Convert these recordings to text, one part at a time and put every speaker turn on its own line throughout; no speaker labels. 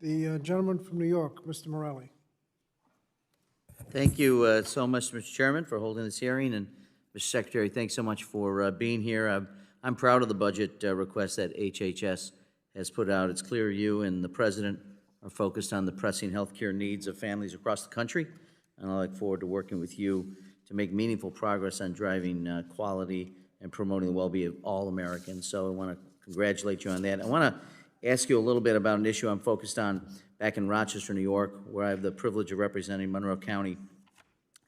The gentleman from New York, Mr. Morelle.
Thank you so much, Mr. Chairman, for holding this hearing, and Mr. Secretary, thanks so much for being here. I'm proud of the budget request that HHS has put out. It's clear you and the President are focused on the pressing health care needs of families across the country, and I look forward to working with you to make meaningful progress on driving quality and promoting the well-being of all Americans. So I want to congratulate you on that. I want to ask you a little bit about an issue I'm focused on back in Rochester, New York, where I have the privilege of representing Monroe County,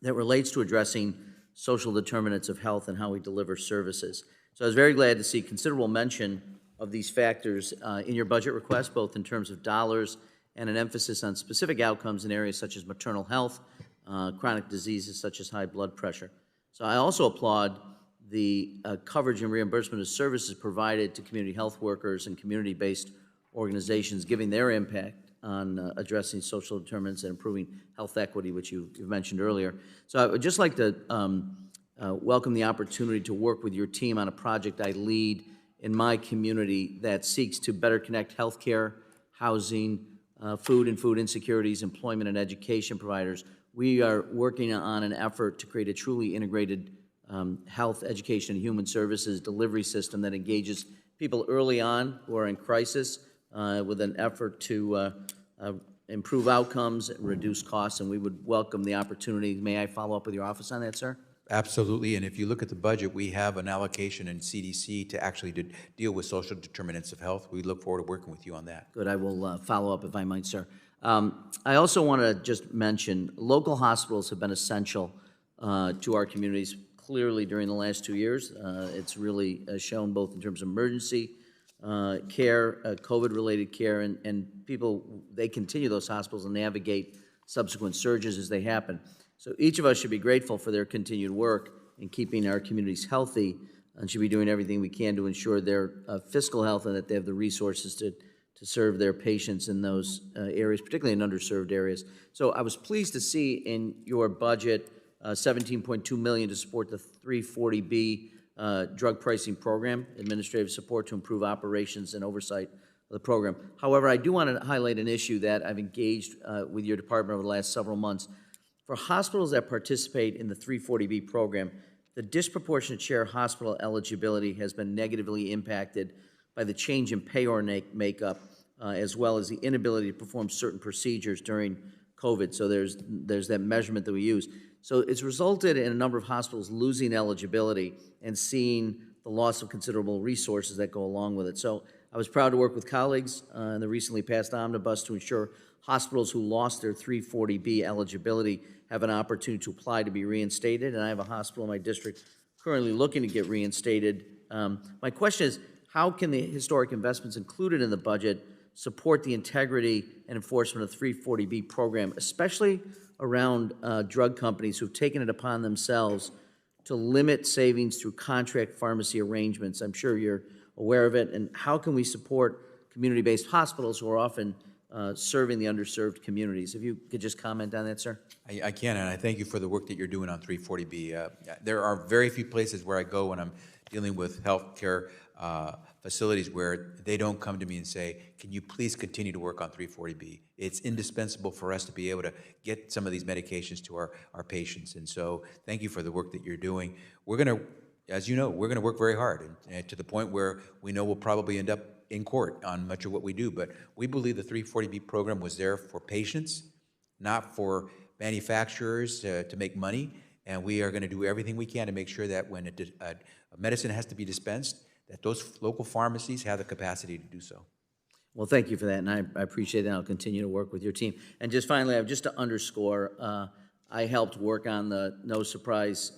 that relates to addressing social determinants of health and how we deliver services. So I was very glad to see considerable mention of these factors in your budget request, both in terms of dollars and an emphasis on specific outcomes in areas such as maternal health, chronic diseases such as high blood pressure. So I also applaud the coverage and reimbursement of services provided to community health workers and community-based organizations, giving their impact on addressing social determinants and improving health equity, which you've mentioned earlier. So I would just like to welcome the opportunity to work with your team on a project I lead in my community that seeks to better connect healthcare, housing, food and food insecurities, employment and education providers. We are working on an effort to create a truly integrated health, education, and human services delivery system that engages people early on who are in crisis with an effort to improve outcomes and reduce costs, and we would welcome the opportunity. May I follow up with your office on that, sir?
Absolutely, and if you look at the budget, we have an allocation in CDC to actually deal with social determinants of health. We look forward to working with you on that.
Good, I will follow up if I might, sir. I also want to just mention, local hospitals have been essential to our communities clearly during the last 2 years. It's really shown both in terms of emergency care, COVID-related care, and people, they continue those hospitals and navigate subsequent surges as they happen. So each of us should be grateful for their continued work in keeping our communities healthy and should be doing everything we can to ensure their fiscal health and that they have the resources to serve their patients in those areas, particularly in underserved areas. So I was pleased to see in your budget $17.2 million to support the 340B drug pricing program, administrative support to improve operations and oversight of the program. However, I do want to highlight an issue that I've engaged with your department over the last several months. For hospitals that participate in the 340B program, the disproportionate share of hospital eligibility has been negatively impacted by the change in payer makeup, as well as the inability to perform certain procedures during COVID. So there's that measurement that we use. So it's resulted in a number of hospitals losing eligibility and seeing the loss of considerable resources that go along with it. So I was proud to work with colleagues in the recently passed omnibus to ensure hospitals who lost their 340B eligibility have an opportunity to apply to be reinstated, and I have a hospital in my district currently looking to get reinstated. My question is, how can the historic investments included in the budget support the integrity and enforcement of the 340B program, especially around drug companies who've taken it upon themselves to limit savings through contract pharmacy arrangements? I'm sure you're aware of it. And how can we support community-based hospitals who are often serving the underserved communities? If you could just comment on that, sir.
I can, and I thank you for the work that you're doing on 340B. There are very few places where I go when I'm dealing with healthcare facilities where they don't come to me and say, can you please continue to work on 340B? It's indispensable for us to be able to get some of these medications to our patients. And so thank you for the work that you're doing. We're going to, as you know, we're going to work very hard and to the point where we know we'll probably end up in court on much of what we do. But we believe the 340B program was there for patients, not for manufacturers to make money. And we are going to do everything we can to make sure that when a medicine has to be dispensed, that those local pharmacies have the capacity to do so.
Well, thank you for that, and I appreciate that. I'll continue to work with your team. And just finally, just to underscore, I helped work on the No Surprise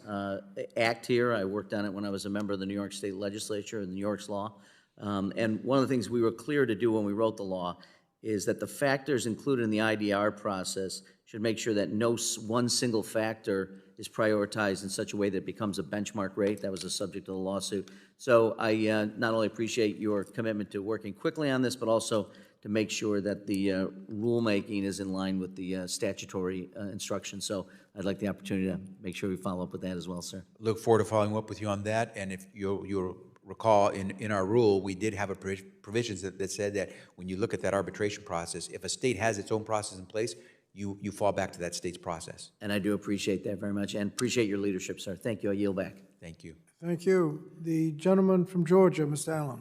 Act here. I worked on it when I was a member of the New York State Legislature and New York's law. And one of the things we were clear to do when we wrote the law is that the factors included in the IDR process should make sure that no one single factor is prioritized in such a way that it becomes a benchmark rate. That was the subject of the lawsuit. So I not only appreciate your commitment to working quickly on this, but also to make sure that the rulemaking is in line with the statutory instructions. So I'd like the opportunity to make sure we follow up with that as well, sir.
Look forward to following up with you on that, and if you'll recall, in our rule, we did have a provisions that said that when you look at that arbitration process, if a state has its own process in place, you fall back to that state's process.
And I do appreciate that very much, and appreciate your leadership, sir. Thank you. I yield back.
Thank you.
Thank you. The gentleman from Georgia, Mr. Allen.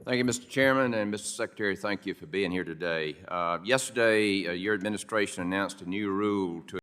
Thank you, Mr. Chairman, and Mr. Secretary, thank you for being here today. Yesterday, your administration announced a new rule to